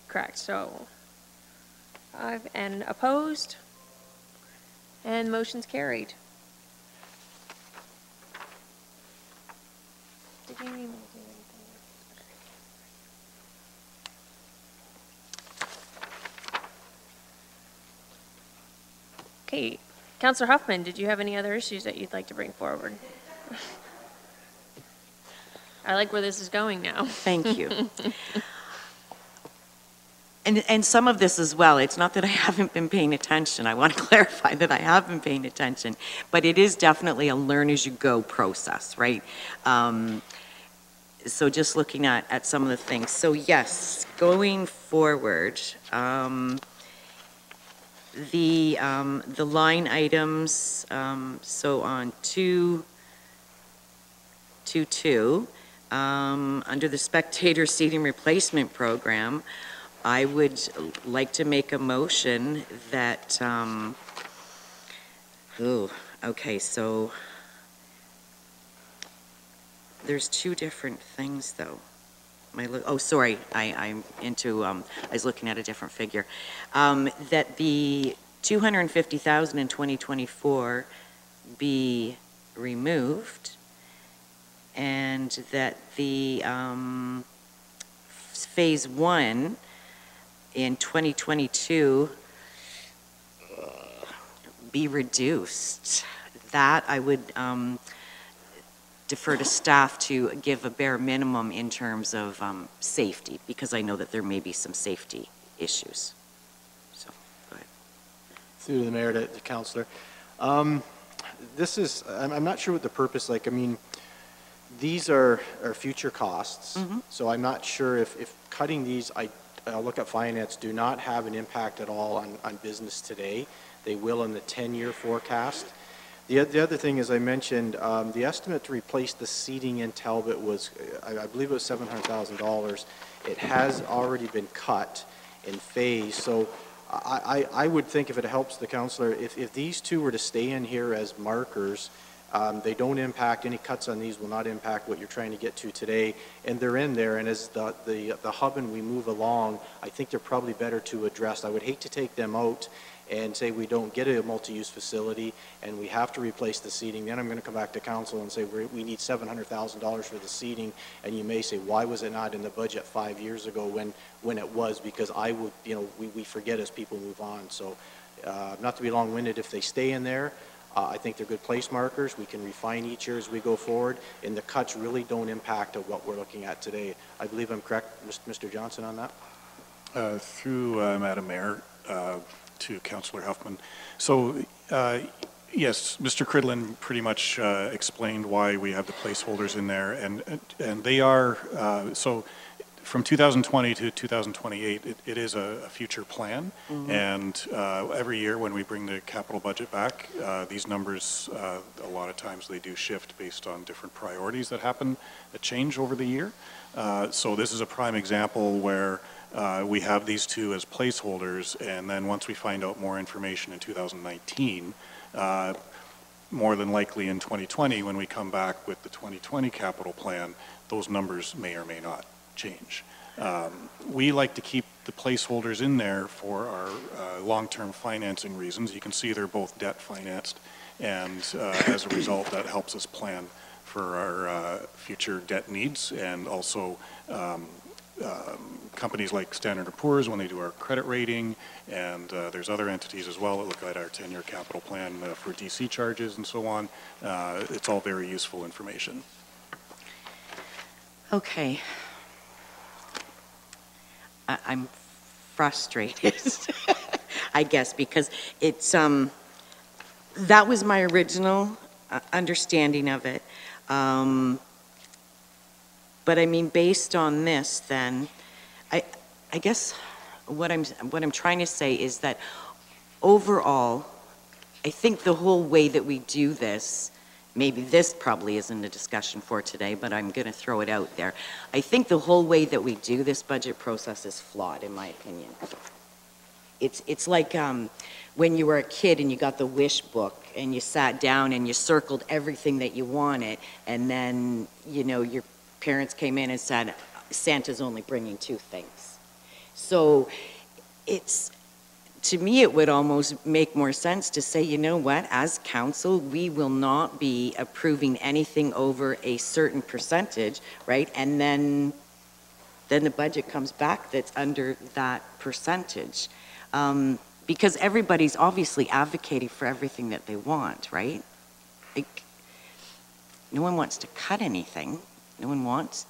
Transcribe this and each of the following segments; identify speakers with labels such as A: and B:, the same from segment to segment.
A: Correct. So, and opposed, and motion's carried. Did you need me to do anything? Okay, Councillor Huffman, did you have any other issues that you'd like to bring forward? I like where this is going now.
B: Thank you. And some of this as well, it's not that I haven't been paying attention. I want to clarify that I have been paying attention, but it is definitely a learn-as-you-go process, right? So just looking at some of the things. So yes, going forward, the line items, so on 2.2, under the spectator seating replacement program, I would like to make a motion that, okay, so there's two different things though. Sorry, I'm into, I was looking at a different figure. That the $250,000 in 2024 be removed, and that the phase 1 in 2022 be reduced. That I would defer to staff to give a bare minimum in terms of safety, because I know that there may be some safety issues. So, go ahead.
C: Through the mayor to councillor. This is, I'm not sure what the purpose, like, I mean, these are future costs. So I'm not sure if cutting these, I'll look at finance, do not have an impact at all on business today. They will in the 10-year forecast. The other thing, as I mentioned, the estimate to replace the seating in Talbot was, I believe it was $700,000. It has already been cut in phase. So I would think, if it helps the councillor, if these two were to stay in here as markers, they don't impact, any cuts on these will not impact what you're trying to get to today, and they're in there. And as the hub and we move along, I think they're probably better to address. I would hate to take them out and say we don't get a multi-use facility and we have to replace the seating. Then I'm going to come back to council and say we need $700,000 for the seating, and you may say, why was it not in the budget 5 years ago when it was? Because I would, you know, we forget as people move on. So not to be long-winded, if they stay in there, I think they're good place markers. We can refine each year as we go forward, and the cuts really don't impact what we're looking at today. I believe I'm correct, Mr. Johnson, on that?
D: Through Madam Mayor, to Councillor Huffman. So, yes, Mr. Cridlin pretty much explained why we have the placeholders in there, and they are, so from 2020 to 2028, it is a future plan, and every year when we bring the capital budget back, these numbers, a lot of times they do shift based on different priorities that happen, that change over the year. So this is a prime example where we have these two as placeholders, and then once we find out more information in 2019, more than likely in 2020, when we come back with the 2020 capital plan, those numbers may or may not change. We like to keep the placeholders in there for our long-term financing reasons. You can see they're both debt financed, and as a result, that helps us plan for our future debt needs, and also companies like Standard & Poor's when they do our credit rating, and there's other entities as well that look at our 10-year capital plan for DC charges and so on. It's all very useful information.
B: Okay. I'm frustrated, I guess, because it's, that was my original understanding of it. But I mean, based on this, then, I guess what I'm trying to say is that overall, I think the whole way that we do this, maybe this probably isn't a discussion for today, but I'm going to throw it out there. I think the whole way that we do this budget process is flawed, in my opinion. It's like when you were a kid and you got the wish book and you sat down and you circled everything that you wanted, and then, you know, your parents came in and said, Santa's only bringing 2 things. So it's, to me, it would almost make more sense to say, you know what, as council, we will not be approving anything over a certain percentage, right? And then the budget comes back that's under that percentage. Because everybody's obviously advocating for everything that they want, right? Like, no one wants to cut anything. No one wants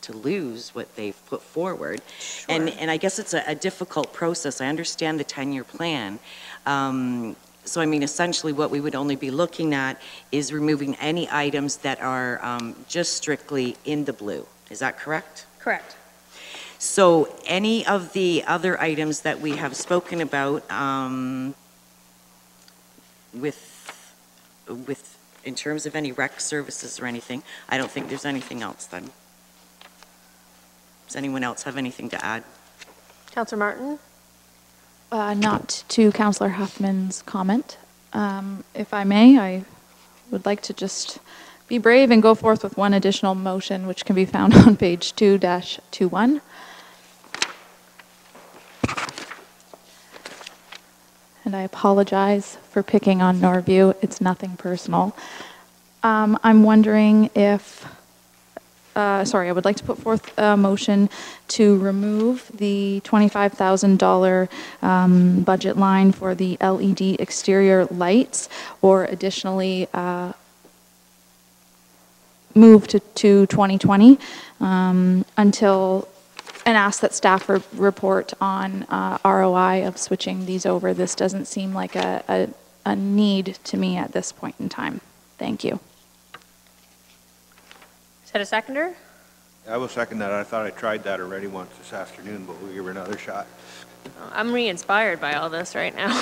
B: to lose what they've put forward.
A: Sure.
B: And I guess it's a difficult process. I understand the 10-year plan. So I mean, essentially what we would only be looking at is removing any items that are just strictly in the blue. Is that correct?
A: Correct.
B: So any of the other items that we have spoken about with in terms of any rec services or anything, I don't think there's anything else then. Does anyone else have anything to add?
A: Councillor Martin?
E: Not to Councillor Huffman's comment. If I may, I would like to just be brave and go forth with one additional motion, which can be found on page 2-21. And I apologize for picking on Norview. It's nothing personal. I'm wondering if, I would like to put forth a motion to remove the $25,000 budget line for the LED exterior lights, or additionally move to 2020 until, and ask that staff report on ROI of switching these over. This doesn't seem like a need to me at this point in time. Thank you.
A: Is that a seconder?
F: I will second that. I thought I tried that already once this afternoon, but we'll give her another shot.
A: I'm re-inspired by all this right now.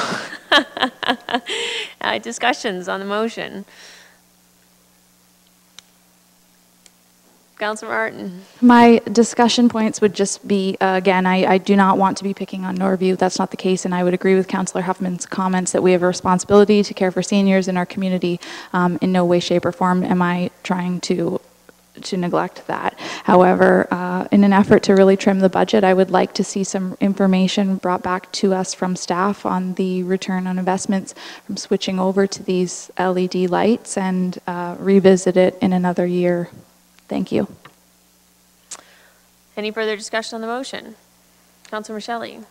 A: Discussions on the motion. Councillor Martin.
E: My discussion points would just be, again, I do not want to be picking on Norview. That's not the case, and I would agree with Councillor Huffman's comments that we have a responsibility to care for seniors in our community. In no way, shape, or form am I trying to neglect that. However, in an effort to really trim the budget, I would like to see some information brought back to us from staff on the return on investments from switching over to these LED lights, and revisit it in another year. Thank you.
A: Any further discussion on the motion? Councillor Michelle.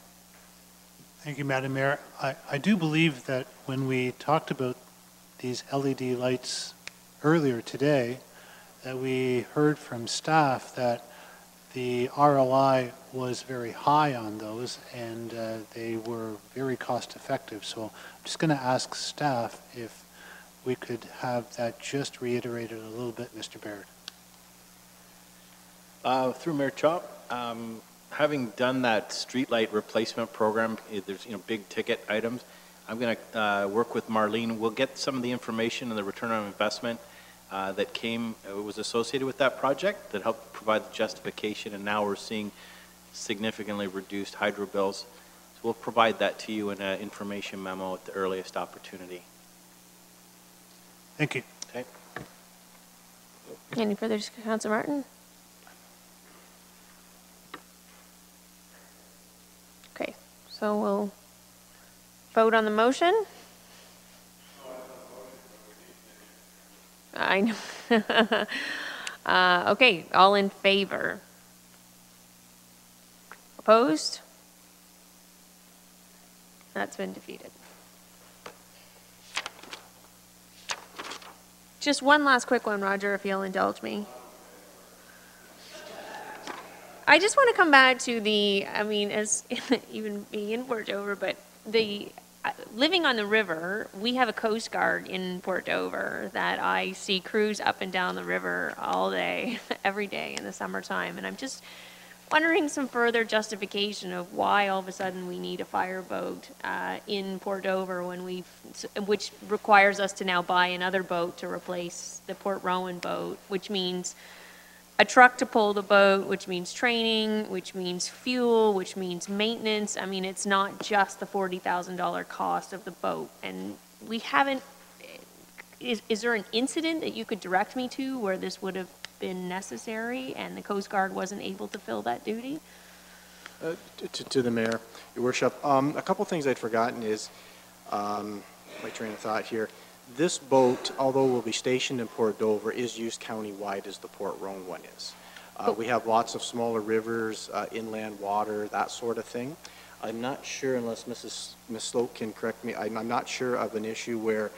G: Thank you, Madam Mayor. I do believe that when we talked about these LED lights earlier today, that we heard from staff that the ROI was very high on those, and they were very cost effective. So I'm just going to ask staff if we could have that just reiterated a little bit, Mr. Baird.
H: Through Mayor Chop, having done that streetlight replacement program, there's big ticket items. I'm going to work with Marlene. We'll get some of the information and the return on investment that was associated with that project that helped provide the justification, and now we're seeing significantly reduced hydro bills. So we'll provide that to you in an information memo at the earliest opportunity.
G: Thank you.
H: Okay.
A: Any further discussion, Councillor Martin? Okay, so we'll vote on the motion. I know. Okay, all in favor? Opposed? That's been defeated. Just one last quick one, Roger, if you'll indulge me. I just want to come back to as even being in Port Dover, but living on the river, we have a Coast Guard in Port Dover that I see cruise up and down the river all day, every day in the summertime. And I'm just wondering some further justification of why all of a sudden we need a fireboat in Port Dover which requires us to now buy another boat to replace the Port Rowan boat, which means a truck to pull the boat, which means training, which means fuel, which means maintenance. I mean, it's not just the $40,000 cost of the boat. And we haven't, is there an incident that you could direct me to where this would have been necessary and the Coast Guard wasn't able to fill that duty?
C: To the mayor, your worship, a couple things I'd forgotten is, my train of thought here. This boat, although will be stationed in Port Dover, is used countywide as the Port Rowan one is. We have lots of smaller rivers, inland water, that sort of thing. I'm not sure, unless Ms. Sloat can correct me, I'm not sure of an issue where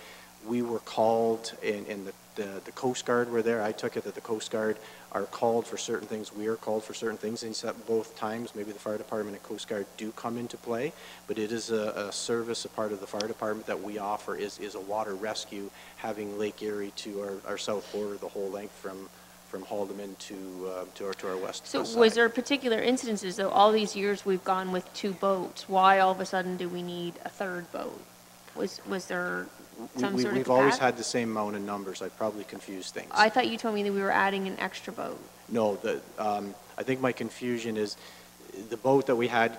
C: we were called and the Coast Guard were there. I took it that the Coast Guard are called for certain things, we are called for certain things, and at both times, maybe the fire department and Coast Guard do come into play, but it is a service, a part of the fire department that we offer is a water rescue, having Lake Erie to our south border, the whole length from Haldeman to our west
A: So
C: side.
A: was there particular incidences, though, all these years we've gone with 2 boats, why all of a sudden do we need a 3rd boat? Was there some sort of
C: We've always
A: capacity?
C: had the same amount of numbers. I probably confused things.
A: I thought you told me that we were adding an extra boat.
C: No, I think my confusion is the boat that we had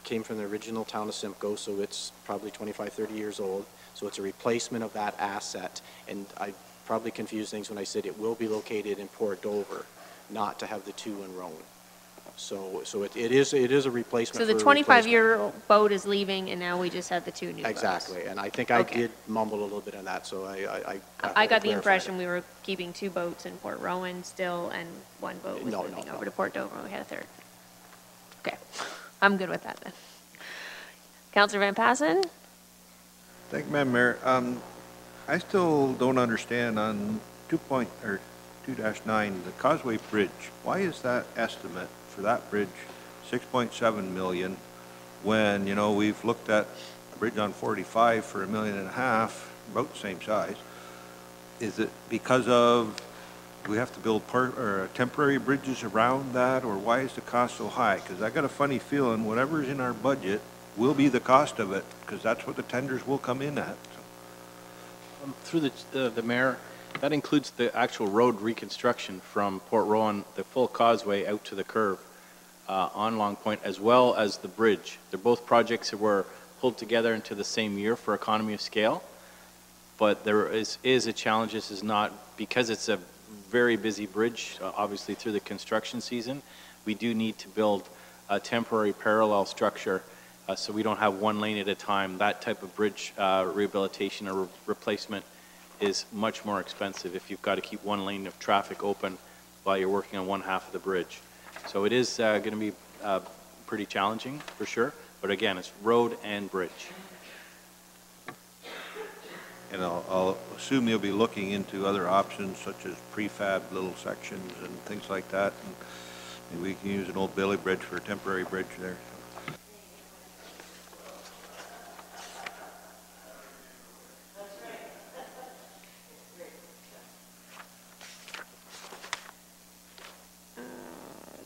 C: came from the original town of Simcoe, so it's probably 25, 30 years old. So it's a replacement of that asset. And I probably confused things when I said it will be located in Port Dover, not to have the 2 in Rowan. So it is a replacement.
A: So the
C: for a replacement.
A: 25-year-old boat is leaving, and now we just have the 2 new boats.
C: Exactly, and I think I
A: Okay.
C: did mumble a little bit on that, so I
A: I got the
C: clarified
A: impression
C: it.
A: we were keeping 2 boats in Port Rowan still, and 1 boat was
C: No,
A: moving
C: no.
A: over to Port Dover, and we had a 3rd. Okay, I'm good with that then. Councillor Van Passen?
F: Thank you, Madam Mayor. I still don't understand on 2-9, the Causeway Bridge. Why is that estimate for that bridge 6.7 million when, you know, we've looked at a bridge on 45 for $1.5 million, about the same size? Is it because of, do we have to build temporary bridges around that, or why is the cost so high? Because I got a funny feeling whatever's in our budget will be the cost of it, because that's what the tenders will come in at.
H: Through the mayor, that includes the actual road reconstruction from Port Rowan, the full causeway out to the curve on Long Point, as well as the bridge. They're both projects that were pulled together into the same year for economy of scale. But there is a challenge. This is not, because it's a very busy bridge, obviously through the construction season, we do need to build a temporary parallel structure so we don't have 1 lane at a time. That type of bridge rehabilitation or replacement is much more expensive if you've got to keep 1 lane of traffic open while you're working on 1/2 of the bridge. So it is going to be pretty challenging for sure, but again, it's road and bridge.
F: And I'll assume you'll be looking into other options such as prefab little sections and things like that. And maybe we can use an old Bailey Bridge for a temporary bridge there.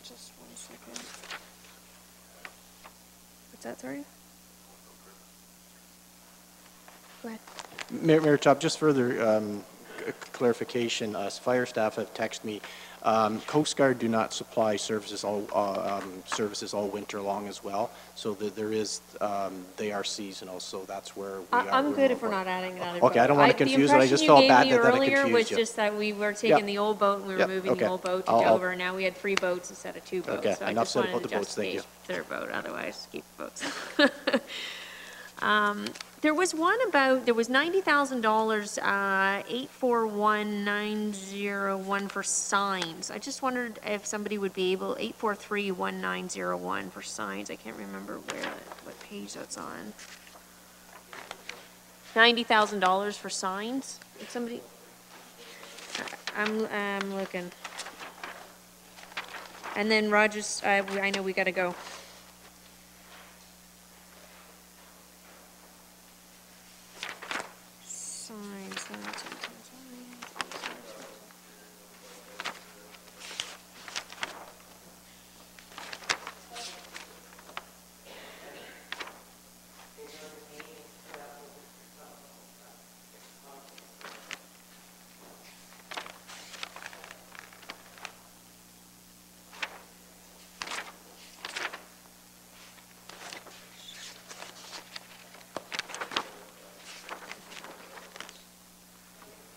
A: Just 1 second. What's that, sorry? Go ahead.
C: Mayor Chop, just further clarification, fire staff have texted me. Coast Guard do not supply services all winter long as well, so there is, they are seasonal, so that's where we are.
A: I'm good if we're not adding another boat.
C: Okay, I don't want to confuse it, I just felt bad that I
A: The impression you gave me earlier was
C: confused you.
A: just that we were taking
C: Yep.
A: the old boat and we were
C: Yep,
A: moving the
C: okay.
A: old boat to
C: I'll-
A: Dover, and now we had 3 boats instead of 2 boats.
C: Okay,
A: So I
C: enough
A: just
C: said
A: wanted
C: about
A: to
C: the boats, thank you.
A: justify 3rd boat, otherwise keep the boats. There was one about, there was $90,000, 841901 for signs. I just wondered if somebody would be able, 8431901 for signs. I can't remember what page that's on. $90,000 for signs? If somebody, I'm looking. And then Rogers, I know we gotta go. Signs.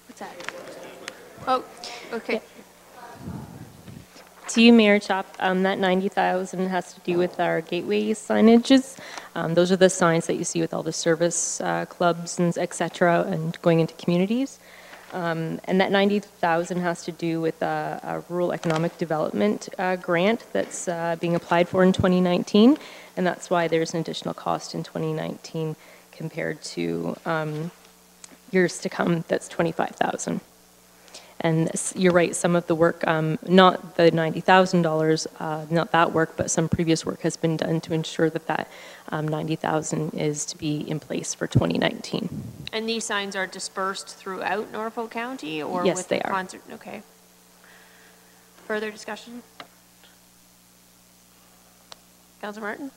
A: What's that? Oh, okay.
I: To you, Mayor Chop, that 90,000 has to do with our gateway signages. Those are the signs that you see with all the service clubs and et cetera and going into communities. And that 90,000 has to do with a rural economic development grant that's being applied for in 2019, and that's why there's an additional cost in 2019 compared to years to come. That's 25,000. And you're right, some of the work, not the $90,000, not that work, but some previous work has been done to ensure that that 90,000 is to be in place for 2019.
A: And these signs are dispersed throughout Norfolk County, or
I: Yes,
A: with
I: they
A: the
I: are.
A: concert? Okay. Further discussion? Councilor Martin?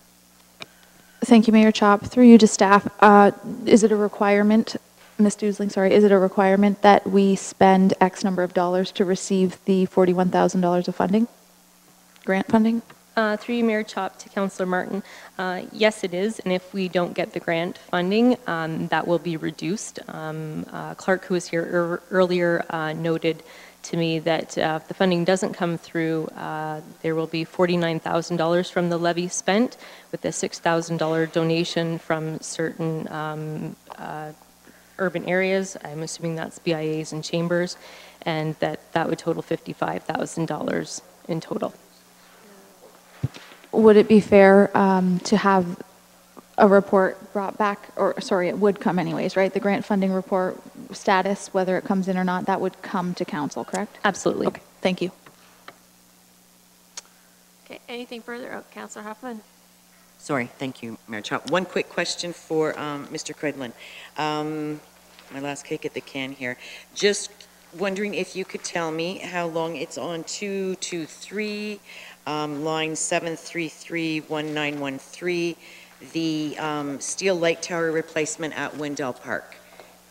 E: Thank you, Mayor Chop. Through you to staff, is it a requirement, Ms. Dusling, sorry, is it a requirement that we spend X number of dollars to receive the $41,000 of funding, grant funding?
I: Through you, Mayor Chop, to Councillor Martin. Yes, it is, and if we don't get the grant funding, that will be reduced. Clark, who was here earlier, noted to me that if the funding doesn't come through, there will be $49,000 from the levy spent, with a $6,000 donation from certain urban areas. I'm assuming that's BIAs and chambers, and that would total $55,000 in total.
E: Would it be fair to have a report brought back, or sorry, it would come anyways, right? The grant funding report status, whether it comes in or not, that would come to council, correct?
I: Absolutely.
E: Okay, thank you.
A: Okay, anything further? Oh, Councilor Huffman?
B: Sorry, thank you, Mayor Chop. One quick question for Mr. Cridlin. My last kick at the can here. Just wondering if you could tell me how long it's on 223, line 7331913, the steel light tower replacement at Wendell Park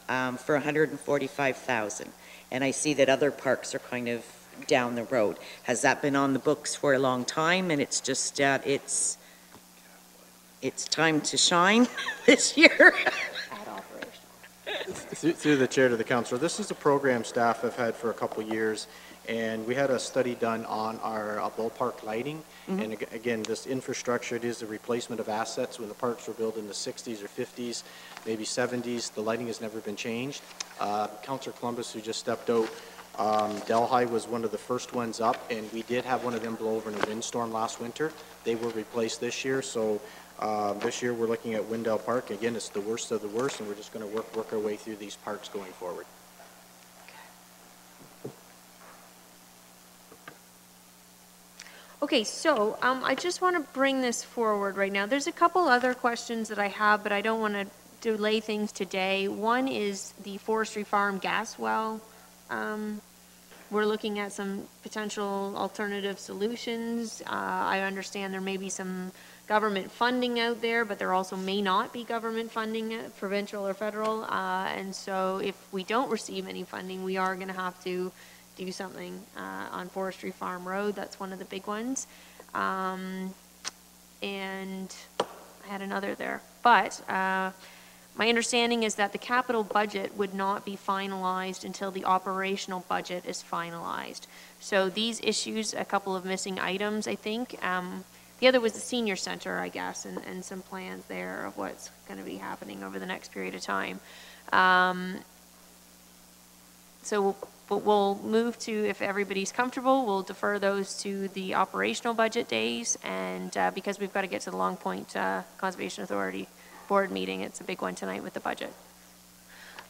B: for $145,000. And I see that other parks are kind of down the road. Has that been on the books for a long time, and it's just it's time to shine this year?
C: Through the chair to the councilor, this is a program staff have had for a couple of years, and we had a study done on our ballpark lighting. And again, this infrastructure, it is a replacement of assets. When the parks were built in the 60s or 50s, maybe 70s, the lighting has never been changed. Councilor Columbus, who just stepped out, Delhi was one of the first ones up, and we did have one of them blow over in a windstorm last winter. They were replaced this year, so this year we're looking at Wendell Park. Again, it's the worst of the worst, and we're just going to work our way through these parks going forward.
A: Okay, so I just want to bring this forward right now. There's a couple other questions that I have, but I don't want to delay things today. One is the Forestry Farm gas well. We're looking at some potential alternative solutions. I understand there may be some government funding out there, but there also may not be government funding, provincial or federal. And so if we don't receive any funding, we are going to have to do something on Forestry Farm Road. That's one of the big ones. And I had another there. But my understanding is that the capital budget would not be finalized until the operational budget is finalized. So these issues, a couple of missing items, I think. The other was the senior center, I guess, and some plans there of what's going to be happening over the next period of time. So we'll move to, if everybody's comfortable, we'll defer those to the operational budget days. And because we've got to get to the Long Point Conservation Authority board meeting, it's a big one tonight with the budget.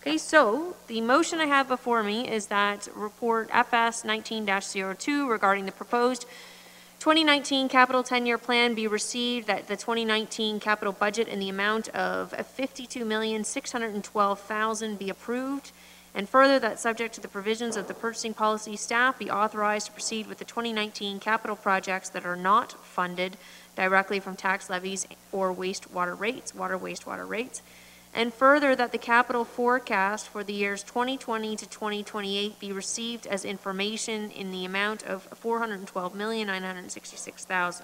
A: Okay, so the motion I have before me is that report FS 19-02 regarding the proposed 2019 capital 10-year plan be received, that the 2019 capital budget in the amount of $52,612,000 be approved, and further that subject to the provisions of the purchasing policy, staff be authorized to proceed with the 2019 capital projects that are not funded directly from tax levies or wastewater rates, and further that the capital forecast for the years 2020 to 2028 be received as information in the amount of $412,966,000.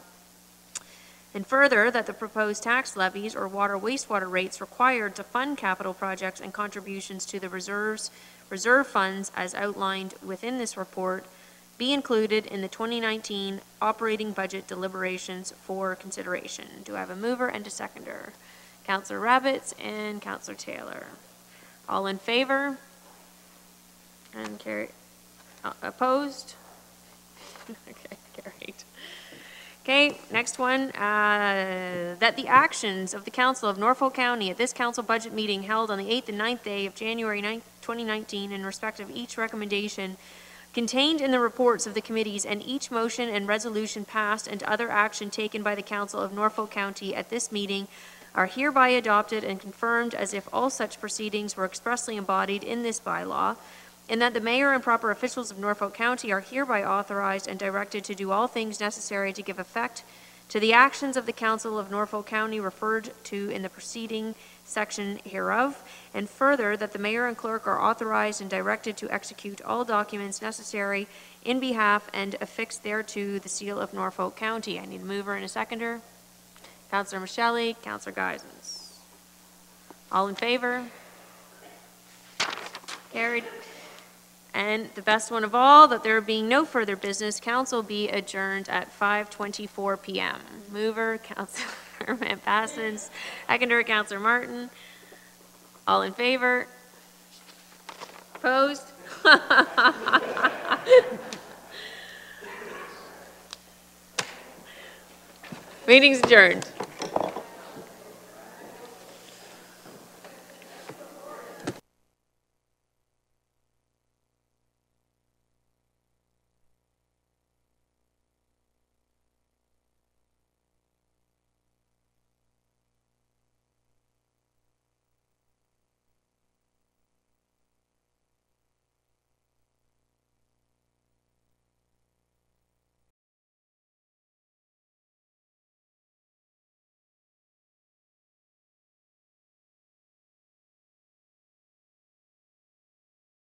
A: And further, that the proposed tax levies or wastewater rates required to fund capital projects and contributions to the reserve funds as outlined within this report be included in the 2019 operating budget deliberations for consideration. Do I have a mover and a seconder? Councillor Rabbits and Councillor Taylor. All in favor? And carry, opposed? Okay, carried. Okay, next one, that the actions of the Council of Norfolk County at this council budget meeting held on the 8th and 9th day of January 2019 in respect of each recommendation contained in the reports of the committees and each motion and resolution passed and other action taken by the Council of Norfolk County at this meeting are hereby adopted and confirmed as if all such proceedings were expressly embodied in this bylaw, and that the mayor and proper officials of Norfolk County are hereby authorized and directed to do all things necessary to give effect to the actions of the Council of Norfolk County referred to in the preceding section hereof, and further, that the mayor and clerk are authorized and directed to execute all documents necessary in behalf and affix thereto the seal of Norfolk County. I need a mover and a seconder. Councillor Michelli, Councillor Geisens. All in favor? Carried. And the best one of all, that there being no further business, council be adjourned at 5:24 p.m. Mover, Councillor Van Passens, seconder, Councillor Martin. All in favor? Opposed? Meeting's adjourned.